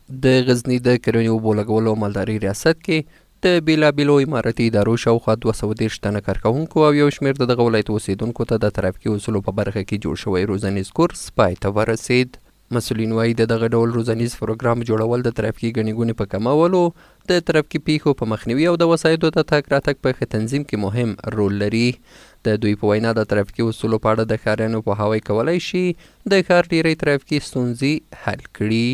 د غزني د کرنې اوبو لګولو او مالدارۍ ریاست کې د بېلابېلو عمارتي ادارو شاوخوا 230 تنه کارکوونکو او یو شمېر د دغه ولایت اوسېدونکو ته د ترافیکي اصولو په برخه کې جوړ شوی روزنیز کورس پای ته ورسېد. مسؤلین وایي د دغه ډول روزنیز پروګرام جوړول د ترافیکي ګڼې ګوڼې په کمولو، د ترافیکي پیښو په مخنیوي او د وسایطو د تګ راتګ په ښه تنظیم کې مهم رول لري. د دوی په وینا د ترافیکي اصولو په اړه د ښاریانو پوهاوی کولی شي د ښار ډېری ترافیکي ستونزې حل کړي.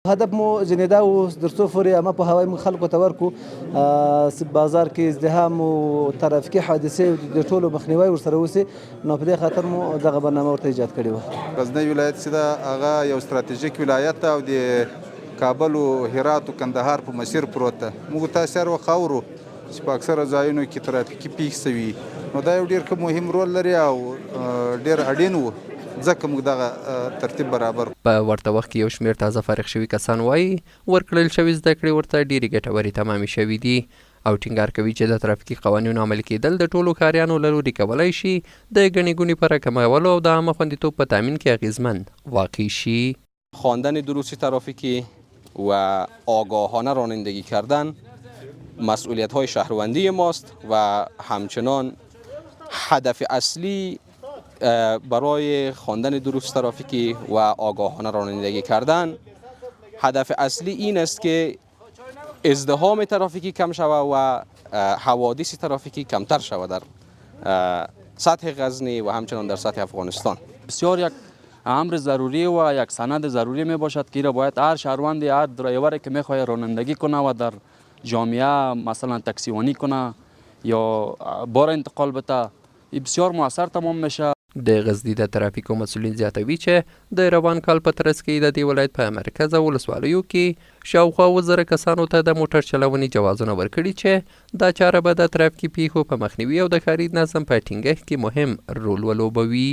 هدف مو ځینې دا و تر څو پورې عامه پوهاوی موږ خلکو ته ورکړو، بازار کې ازدحام او ترافیکي حادثې د ټولو مخنیوی ورسره وشي، نو په دې خاطر مو دغه برنامه ورته ایجاد کړې وه. غزني ولایت چې ده هغه یو ستراتیژیک ولایت ده او د کابل او هرات او کندهار په مسیر پروت ده. موږ تاسې هر وخت اورو چې په اکثره ځایونو کې ترافیکي پیښې شوي، نو دا یو ډېر ښه مهم رول لري او ډېر اړین و ځکه موږ دغه ترتیب برابر. په ورته وخت کې یو شمېر تازه فارغ شوي کسان وایي ورکړل شوي زده کړې ورته ډېرې ګټورې تمامې شوي دي او ټینګار کوي چې د ترافیکي قوانینو عملي کېدل د ټولو ښاریانو له لوري کولی شي د ګڼې ګوڼې په راکمولو او د عامه خوندیتوب په تامین کې اغیزمن واقع شي. خواندن دروس ترافیکی و آگاهانه رانندگی کردن مسئولیت‌های شهروندی ماست و همچنان هدف اصلی برای خواندن دروس ترافیکی و آگاهانه رانندگی کردن، هدف اصلی این است که ازدحام ترافیکی کم شود و حوادث ترافیکی کمتر شود در سطح غزنی و همچنان در سطح افغانستان. بسیار یک امر ضروری و یک سند ضروری می باشد که باید هر شهروند، هر درایوری که میخواهد رانندگی کنه و در جامعه مثلا تاکسیوانی کنه یا بار انتقال بده، بسیار موثر تمام میشه. د غزني د ترافیکو مسؤلین زیاتوي چې د روان کال په ترڅ کې د دې ولایت په مرکز او ولسوالیو کې شاوخوا 1000 کسانو ته د موټر چلونې جوازونه ورکړي چې دا چاره به د ترافیکي پیښو په مخنیوي او د ښاري نظم په ټینګښت کې مهم رول ولوبوي.